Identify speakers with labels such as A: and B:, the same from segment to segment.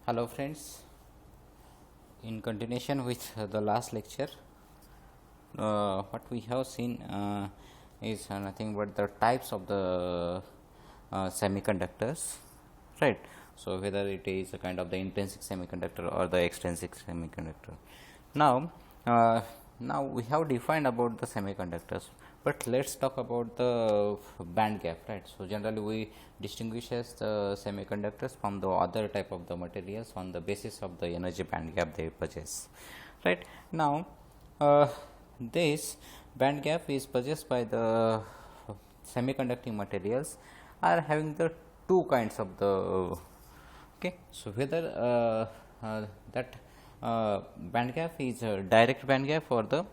A: Hello friends, in continuation with the last lecture, what we have seen is nothing but the types of the semiconductors, right? So whether it is a kind of the intrinsic semiconductor or the extrinsic semiconductor. Now, uh, now we have defined about the semiconductors, but let's talk about the band gap, right? So generally we distinguishes the semiconductors from the other type of the materials on the basis of the energy band gap they possess, right? Now, this band gap is possessed by the semiconducting materials are having the two kinds of the okay. So whether that band gap is a direct band gap or the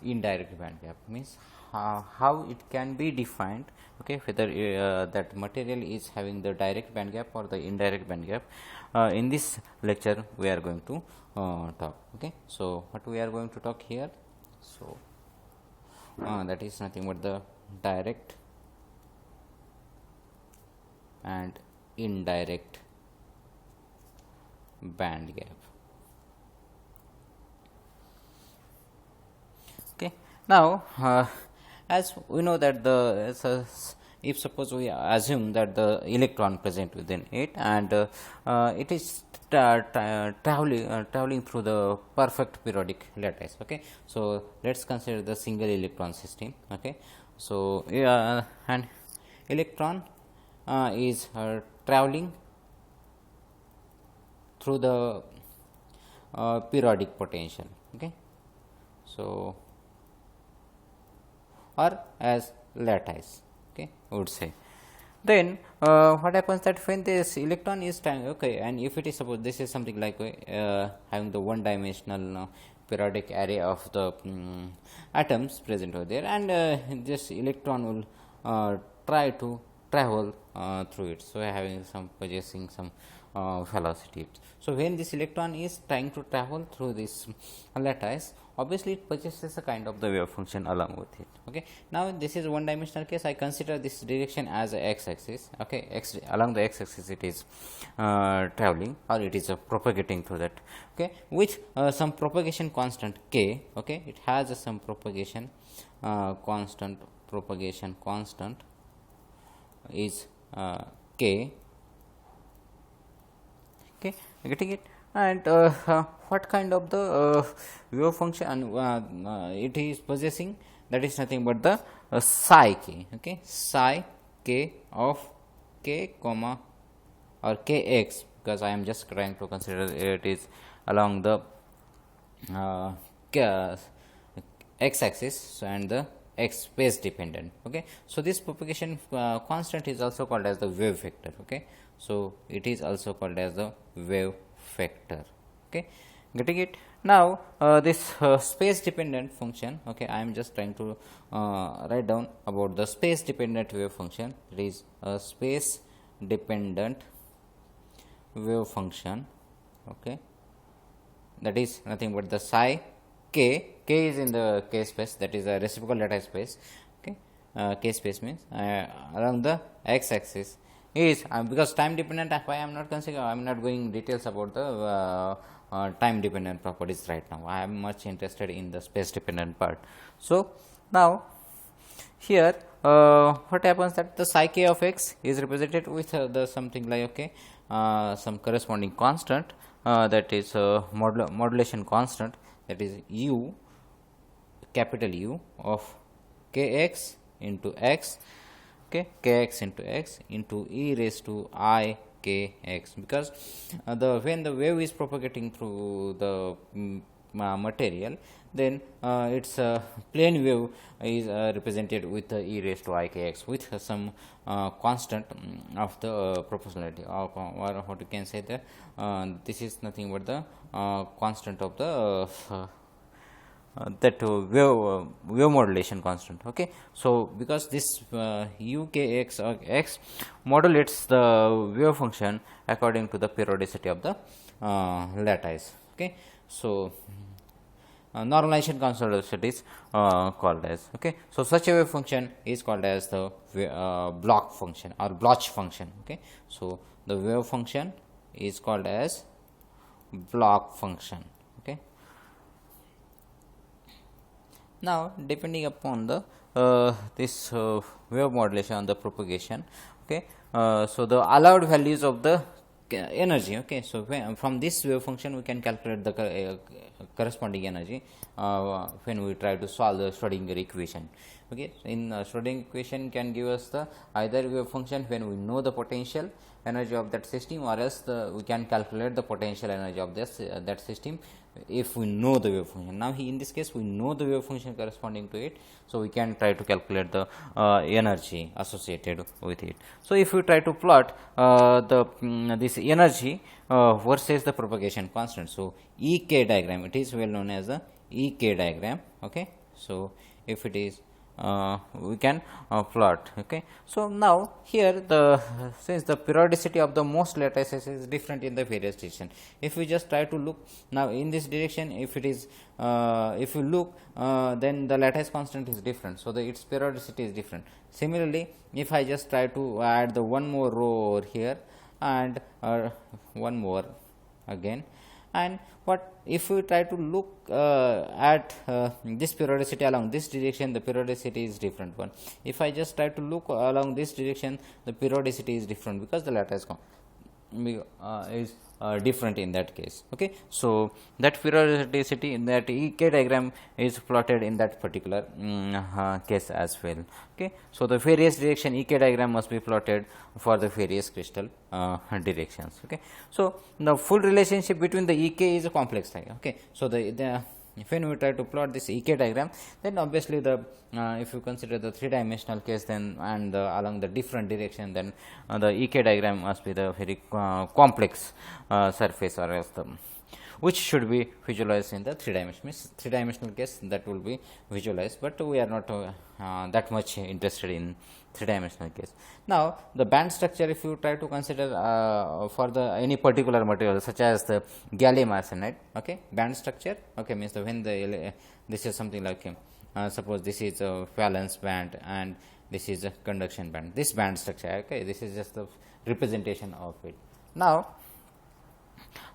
A: indirect band gap, means how it can be defined, okay, whether that material is having the direct band gap or the indirect band gap. In this lecture we are going to talk, okay. So what we are going to talk here, so that is nothing but the direct and indirect band gap. Okay. Now, as we know that if suppose we assume that the electron present within it and it is traveling through the perfect periodic lattice. Okay. So let's consider the single electron system. Okay. So and electron is traveling through the periodic potential. Okay. So or as lattice, okay, would say. Then what happens that when this electron is okay, and if it is suppose this is something like having the one dimensional periodic array of the atoms present over there, and this electron will try to travel through it, so having some possessing some velocity. So when this electron is trying to travel through this lattice, obviously it possesses a kind of the wave function along with it. Okay. Now this is one dimensional case. I consider this direction as a x-axis. Okay, along the x-axis it is traveling, or it is propagating through that. Okay, with some propagation constant k. Okay, it has some propagation constant. Propagation constant is k. Okay, getting it. And what kind of the wave function it is possessing, that is nothing but the psi k. Okay, psi k of k comma or kx, because I am just trying to consider it is along the x axis and the x space dependent. Okay, so this propagation constant is also called as the wave vector. Okay, so it is also called as the wave vector. Okay, getting it. Now this space dependent function, okay, I am just trying to write down about the space dependent wave function. It is a space dependent wave function. Okay, that is nothing but the psi k. K is in the k space, that is a reciprocal lattice space. Okay, k space means along the x axis is because time dependent. Why I am not considering, I am not going details about the time dependent properties right now. I am much interested in the space dependent part. So now here what happens that the psi k of x is represented with the something like, okay, some corresponding constant that is modulation constant, that is u, capital U of kx into x, okay, kx into x into e raised to I kx, because when the wave is propagating through the material, then its plane wave is represented with e raised to I kx with some constant of the proportionality, or what you can say that this is nothing but the constant of the that wave modulation constant. Okay, so because this ukx or x modulates the wave function according to the periodicity of the lattice. Okay, so normalization constant is called as, okay, so such a wave function is called as the Bloch function or Bloch function. Okay, so the wave function is called as block function. Okay. Now depending upon the this wave modulation on the propagation, okay, so the allowed values of the energy, okay, so from this wave function we can calculate the corresponding energy when we try to solve the Schrodinger equation. Okay, so in Schrodinger equation can give us the either wave function when we know the potential energy of that system, or else we can calculate the potential energy of this that system if we know the wave function. Now in this case we know the wave function corresponding to it, so we can try to calculate the energy associated with it. So if we try to plot this energy versus the propagation constant, so EK diagram, it is well known as the EK diagram. Okay, so if it is we can plot. Okay, so now here the since the periodicity of the most lattices is different in the various direction, if we just try to look now in this direction, if it is if you look then the lattice constant is different, so the its periodicity is different. Similarly, if I just try to add the one more row over here and one more again, and what if we try to look at this periodicity along this direction, the periodicity is different one. If I just try to look along this direction, the periodicity is different because the lattice is different in that case. Okay, so that periodicity in that EK diagram is plotted in that particular case as well. Okay, so the various direction EK diagram must be plotted for the various crystal directions. Okay, so the full relationship between the EK is a complex diagram. Okay, so the when we try to plot this EK diagram, then obviously the if you consider the three-dimensional case, then and along the different direction, then the EK diagram must be the very complex surface, or else the which should be visualized in the three-dimensional case, that will be visualized, but we are not that much interested in three-dimensional case. Now the band structure, if you try to consider for the any particular material such as the gallium arsenide, okay, band structure, okay, means the when the this is something like suppose this is a valence band and this is a conduction band, this band structure, okay, this is just the representation of it. Now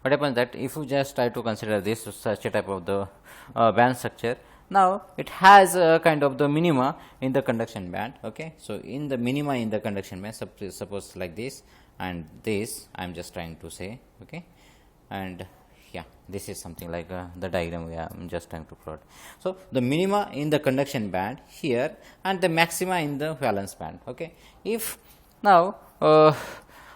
A: what happens that if you just try to consider this such a type of the band structure, now it has a kind of the minima in the conduction band. Okay, so in the minima in the conduction band, suppose like this and this, I am just trying to say. Okay, and yeah, this is something like the diagram we are just trying to plot. So the minima in the conduction band here and the maxima in the valence band. Okay, if now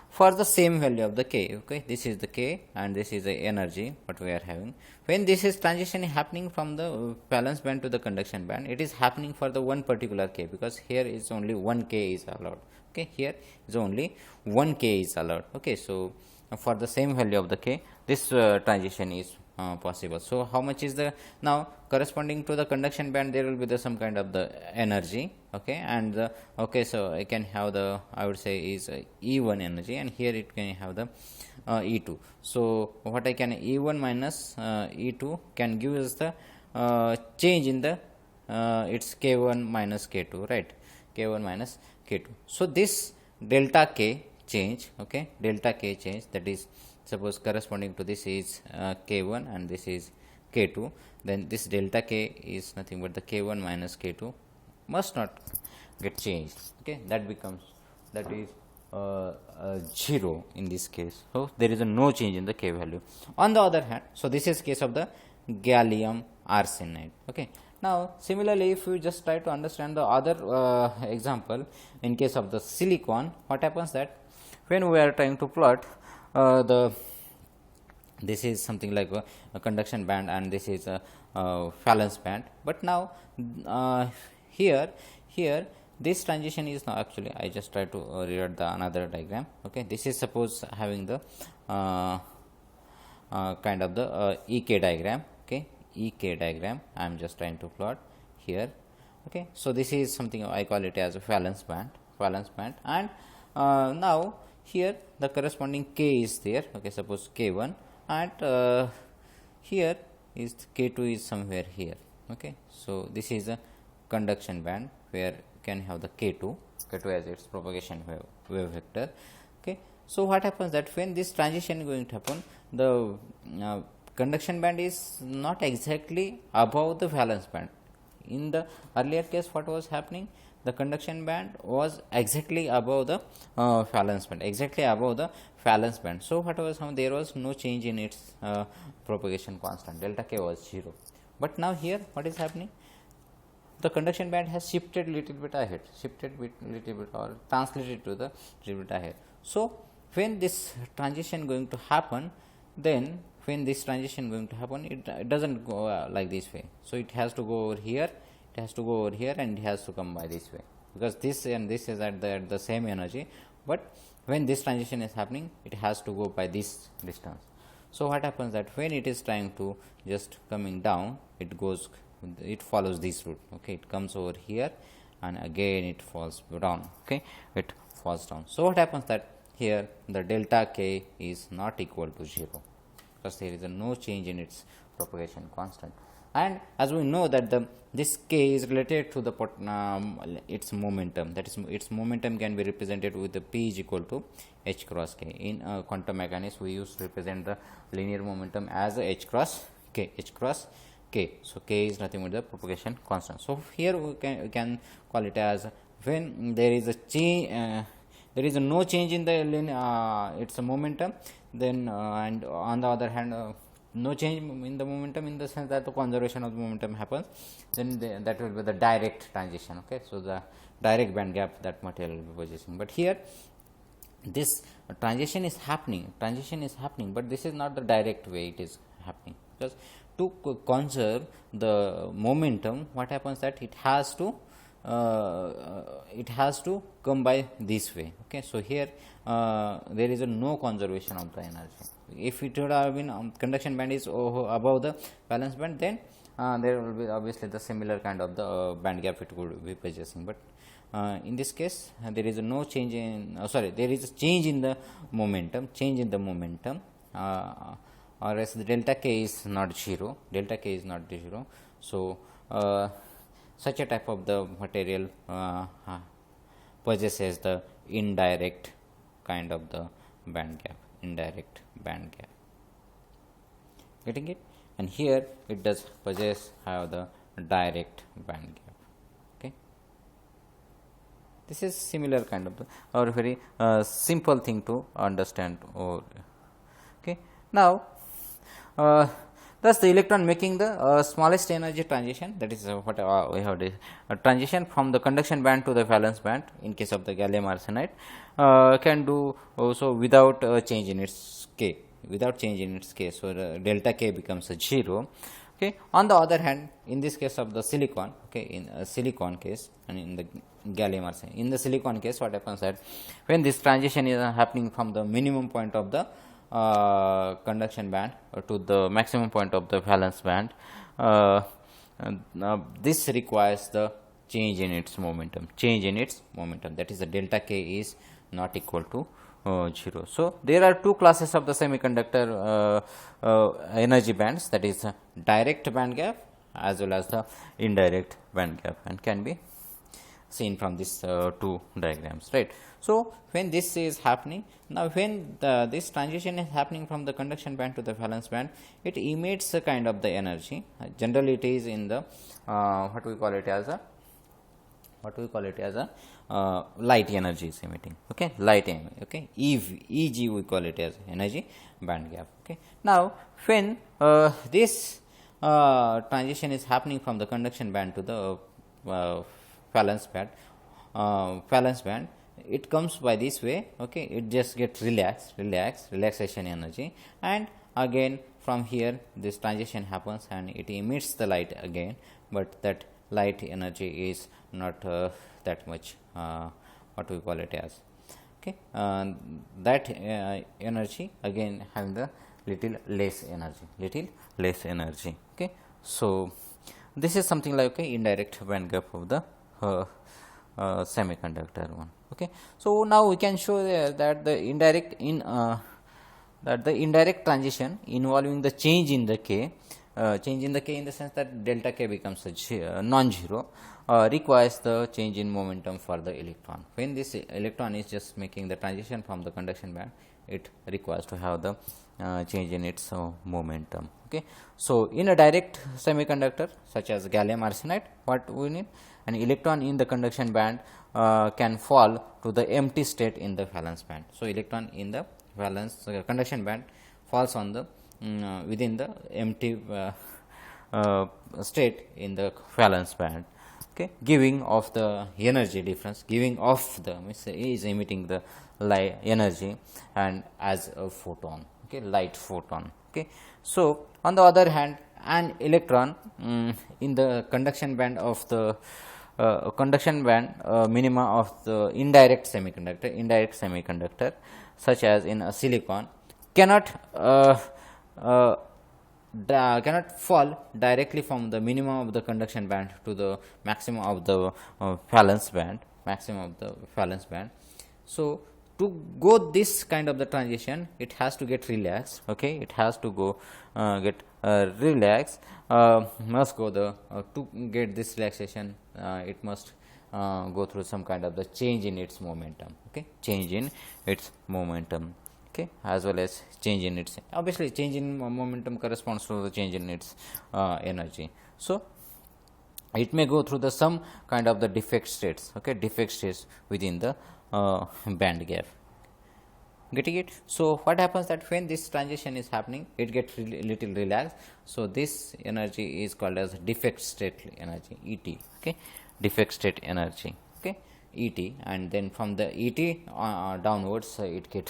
A: for the same value of the K, okay, this is the K and this is the energy what we are having. When this is transition happening from the valence band to the conduction band, it is happening for the one particular K, because here is only one K is allowed. Okay, here is only one K is allowed. Okay, so for the same value of the K, this transition is possible. So how much is the now corresponding to the conduction band, there will be the some kind of the energy. Okay, and the okay, so I can have the, I would say is E1 energy, and here it can have the E2. So what I can E1 minus E2 can give us the change in the it's K1 minus K2, right? K1 minus K2. So this delta K change, okay, delta K change, that is suppose corresponding to this is K1 and this is K2, then this delta K is nothing but the K1 minus K2 must not get changed. Okay, that becomes, that is 0 in this case. So there is a no change in the K value. On the other hand, so this is case of the gallium arsenide. Okay, now similarly, if you just try to understand the other example in case of the silicon, what happens that when we are trying to plot this is something like a conduction band and this is a valence band, but now here this transition is now actually, I just try to rewrite the another diagram. Okay, this is suppose having the kind of the EK diagram. Okay, EK diagram I am just trying to plot here. Okay, so this is something I call it as a valence band, and now here the corresponding K is there. Okay, suppose K1, and here is K2 is somewhere here. Okay, so this is a conduction band where you can have the K2 as its propagation wave vector. Okay, so what happens that when this transition is going to happen, the conduction band is not exactly above the valence band. In the earlier case, what was happening? The conduction band was exactly above the valence band, exactly above the valence band. So what was there was no change in its propagation constant. Delta k was 0. But now here, what is happening? The conduction band has shifted little bit ahead, little bit or translated to the little bit ahead. So when this transition going to happen, then when this transition going to happen, it doesn't go like this way. So it has to go over here, it has to go over here, and it has to come by this way, because this and this is at the same energy. But when this transition is happening, it has to go by this distance. So what happens that when it is trying to just coming down, it follows this route. Okay, it comes over here and again it falls down. Okay, it falls down. So what happens that here the delta k is not equal to 0, because there is no change in its propagation constant. And as we know that this k is related to the its momentum, that is its momentum can be represented with the p is equal to h cross k. In quantum mechanics, we used to represent the linear momentum as h cross k. So k is nothing but the propagation constant. So here we can call it as when there is a change, there is no change in the its momentum, then and on the other hand no change in the momentum, in the sense that the conservation of the momentum happens, then that will be the direct transition. Okay, so the direct band gap that material will be possessing. But here this transition is happening, but this is not the direct way it is happening, because to conserve the momentum, what happens that it has to come by this way. Okay, so here there is no conservation of the energy. If it would have been conduction band is above the valence band, then there will be obviously the similar kind of the band gap it could be possessing. But in this case, there is no change in there is a change in the momentum, or else the delta k is not 0. So such a type of the material possesses the indirect kind of the band gap, getting it? And here it does have the direct band gap. Okay, this is similar kind of or very simple thing to understand. Okay, now thus the electron making the smallest energy transition, that is what we have transition from the conduction band to the valence band in case of the gallium arsenide, can do also without change in its k, so the delta k becomes a 0. Okay, on the other hand, in this case of the silicon, okay, in a silicon case and in the gallium arsenide, in the silicon case, what happens that when this transition is happening from the minimum point of the conduction band to the maximum point of the valence band, this requires the change in its momentum, that is the delta k is not equal to 0. So there are two classes of the semiconductor energy bands, that is direct band gap as well as the indirect band gap, and can be seen from these two diagrams, right? So when this is happening, now when this transition is happening from the conduction band to the valence band, it emits a kind of the energy. Generally it is in the what we call it as a light energy is emitting. Okay, light energy. Okay, Eg we call it as energy band gap. Okay, now when this transition is happening from the conduction band to the valence band, it comes by this way. Okay, it just gets relaxation energy, and again from here this transition happens and it emits the light again, but that light energy is not that much what we call it as. Okay, that energy again having the little less energy. Okay, so this is something like okay, indirect band gap of the semiconductor one. Okay, so now we can show that the indirect transition involving the change in the k, in the sense that delta k becomes a non-zero, requires the change in momentum for the electron. When this electron is just making the transition from the conduction band it requires to have the change in its momentum. Okay. So, in a direct semiconductor such as gallium arsenide, what we need, an electron in the conduction band can fall to the empty state in the valence band. So, electron in the valence conduction band falls on the within the empty state in the valence band, okay, giving off the energy difference, giving off the is emitting the light energy and as a photon, okay, light photon. Okay. So, on the other hand, an electron in the conduction band of the conduction band minima of the indirect semiconductor such as in a silicon cannot cannot fall directly from the minimum of the conduction band to the maximum of the valence band. So, to go this kind of the transition, it has to get relaxed. Okay, it has to go get relaxed. Must go the to get this relaxation. It must go through some kind of the change in its momentum. Okay, change in its momentum. Okay, as well as change in its, obviously change in momentum corresponds to the change in its energy. So, it may go through the some kind of the defect states, okay, defect states within the band gap. Getting it? So, what happens that when this transition is happening, it gets little relaxed. So, this energy is called as defect state energy, ET. Okay, defect state energy. Okay, ET, and then from the ET downwards, it get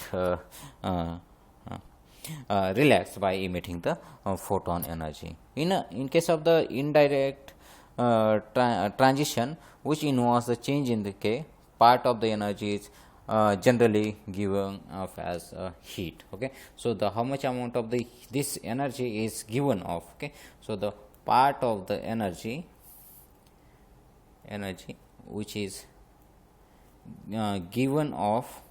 A: relaxed by emitting the photon energy. In case of the indirect transition, which involves the change in the K, part of the energy is generally given off as heat. Okay. So, the how much amount of the this energy is given off. Okay. So, the part of the energy which is given off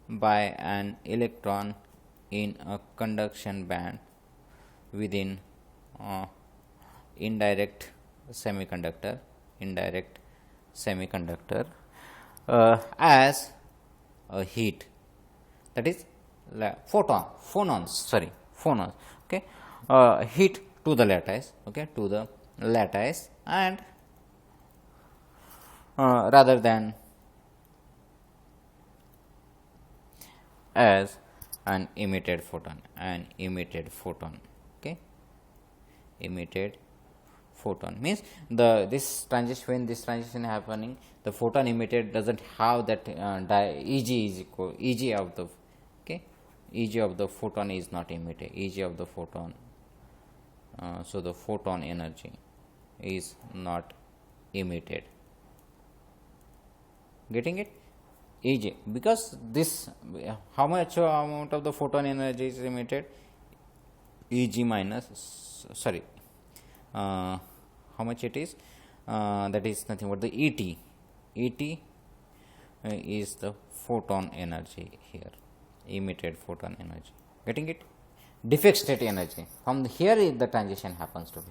A: by an electron in a conduction band within indirect semiconductor as a heat, that is phonons, okay, heat to the lattice, okay, to the lattice, and rather than as an emitted photon, okay, emitted photon means this transition, when this transition happening, the photon emitted doesn't have that Eg is equal Eg of the, okay, Eg of the photon is not emitted, Eg of the photon. So, the photon energy is not emitted. Getting it? Eg, because this how much amount of the photon energy is emitted? Eg minus, sorry, how much it is? That is nothing but the ET. ET is the photon energy here, emitted photon energy. Getting it? Defect state energy. From here the transition happens to be.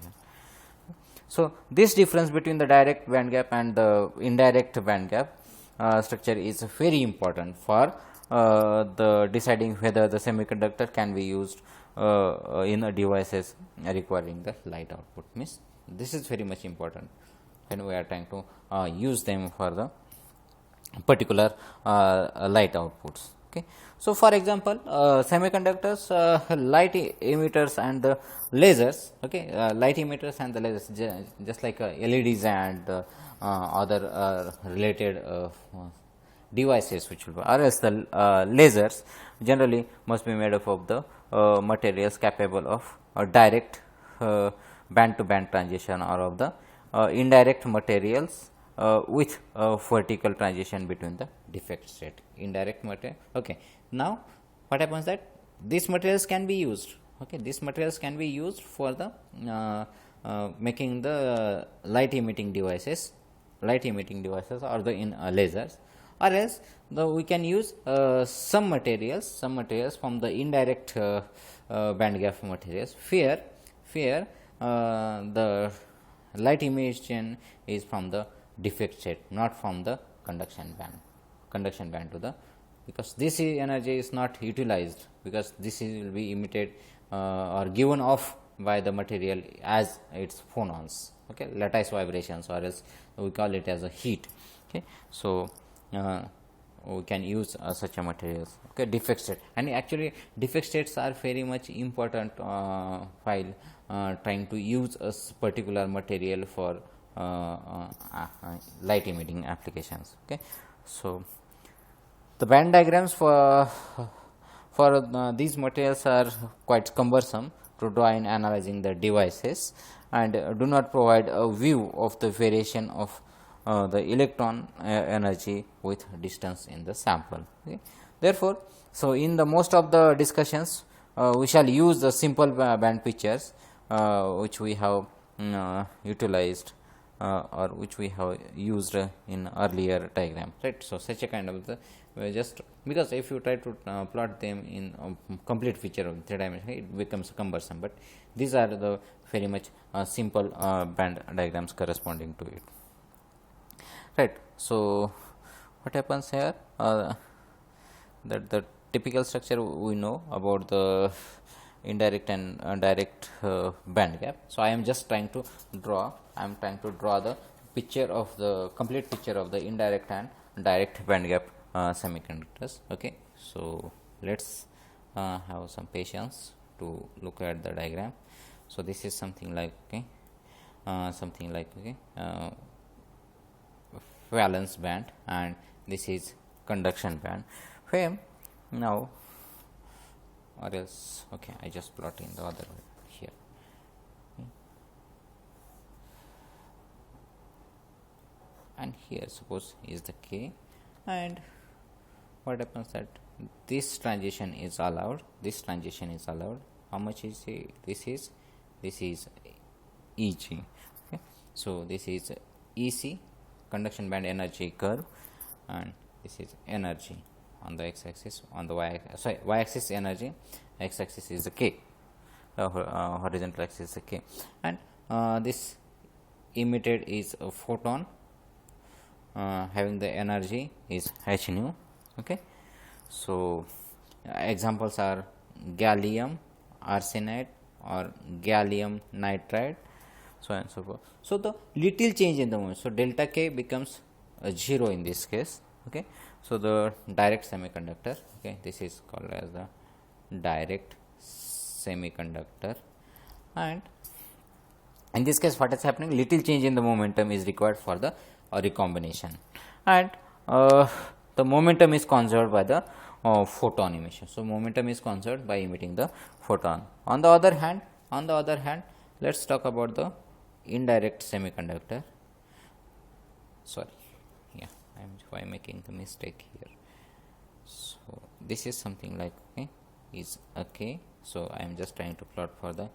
A: So, this difference between the direct band gap and the indirect band gap structure is very important for the deciding whether the semiconductor can be used in devices requiring the light output. Means this is very much important when we are trying to use them for the particular light outputs. Okay. So, for example, semiconductors, light emitters and the lasers, okay, light emitters and the lasers, just like LEDs and other related devices which will be, or else the lasers generally must be made up of the materials capable of direct band to band transition, or of the indirect materials with vertical transition between the defect state, indirect material. Okay. Now, what happens that these materials can be used, okay, these materials can be used for the making the light emitting devices or the in lasers, or else we can use some materials from the indirect band gap materials. Here the light emission is from the defect state, not from the conduction band. conduction band to the, because this energy is not utilized, because this will be emitted or given off by the material as its phonons, okay, lattice vibrations, or else we call it as a heat. Okay, so we can use such a materials. Okay, defect state, and actually defect states are very much important while trying to use a particular material for light emitting applications. Okay, so the band diagrams for these materials are quite cumbersome to draw in analyzing the devices, and do not provide a view of the variation of the electron energy with distance in the sample. Okay. Therefore, so in the most of the discussions we shall use the simple band pictures which we have utilized or which we have used in earlier diagram, right. So such a kind of the just because if you try to plot them in complete feature of 3 dimension, it becomes cumbersome, but these are the very much simple band diagrams corresponding to it, right. So what happens here, that the typical structure we know about the indirect and direct band gap. So I am just trying to draw the picture of the complete picture of the indirect and direct band gap semiconductors. Okay, so let's have some patience to look at the diagram. So this is something like valence band, and this is conduction band. Where now, or else, okay, I just plot in the other way here. And here suppose is the K, and what happens that this transition is allowed, how much is it? This is EG. Okay, so this is EC, conduction band energy curve, and this is energy on the x axis, on the y axis energy, x axis is the K, horizontal axis is the K, and this emitted is a photon having the energy is h nu. Okay, so examples are gallium arsenide or gallium nitride, so on and so forth. So the little change in the moment, so delta K becomes 0 in this case. Okay, so the direct semiconductor, okay, this is called as the direct semiconductor, and in this case what is happening, little change in the momentum is required for the recombination, and the momentum is conserved by the photon emission. So momentum is conserved by emitting the photon. On the other hand, let's talk about the indirect semiconductor. Sorry, yeah, I am making the mistake here. So this is something like, okay, is a K. So I am just trying to plot for the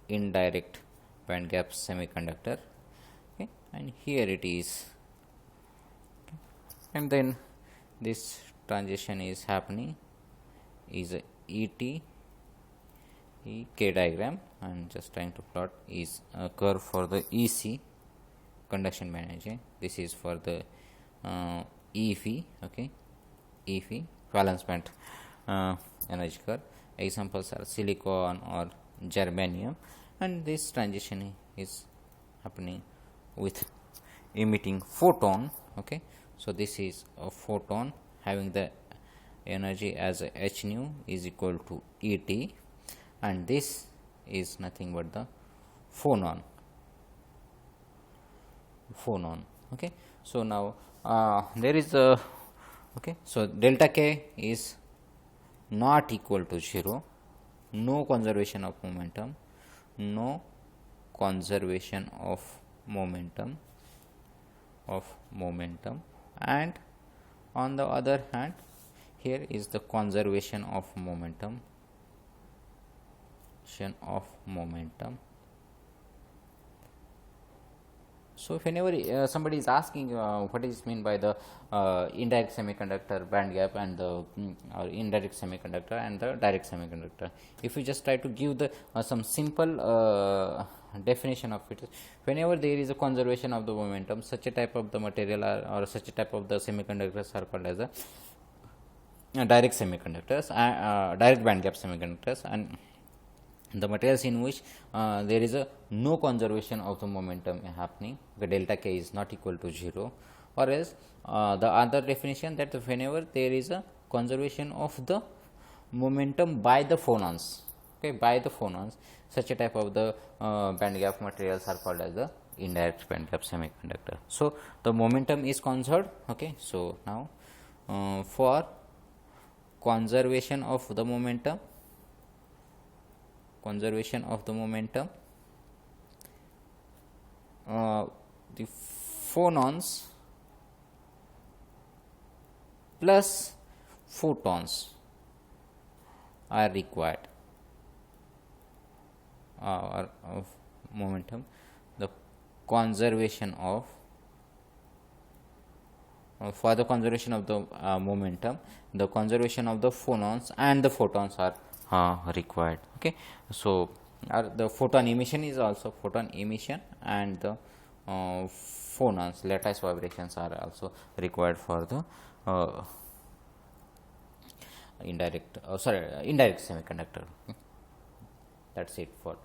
A: indirect band gap semiconductor. Okay, and here it is, okay. And then this transition is happening is a ET K diagram, and just trying to plot is a curve for the EC, conduction band energy. This is for the EV, okay, EV, valence band energy curve. Examples are silicon or germanium, and this transition is happening with emitting photon. Okay, so this is a photon having the energy as a h nu is equal to ET, and this is nothing but the phonon. Okay, so now there is a, okay, so delta K is not equal to 0, no conservation of momentum, and on the other hand here is the conservation of momentum. So whenever somebody is asking what is mean by the indirect semiconductor band gap and the or indirect semiconductor and the direct semiconductor, if you just try to give the some simple definition of it, whenever there is a conservation of the momentum, such a type of the material or such a type of the semiconductors are called as a direct semiconductors, direct band gap semiconductors, and the materials in which there is a no conservation of the momentum happening, the delta k is not equal to 0, or else the other definition that whenever there is a conservation of the momentum by the phonons, okay, by the phonons, such a type of the band gap materials are called as the indirect band gap semiconductor. So the momentum is conserved. Okay, so now for conservation of the momentum, the phonons plus photons are required, or of momentum, the conservation of for the conservation of the momentum, the conservation of the phonons and the photons are required. Okay, so the photon emission is also photon emission, and the phonons, lattice vibrations, are also required for the indirect semiconductor. That's it for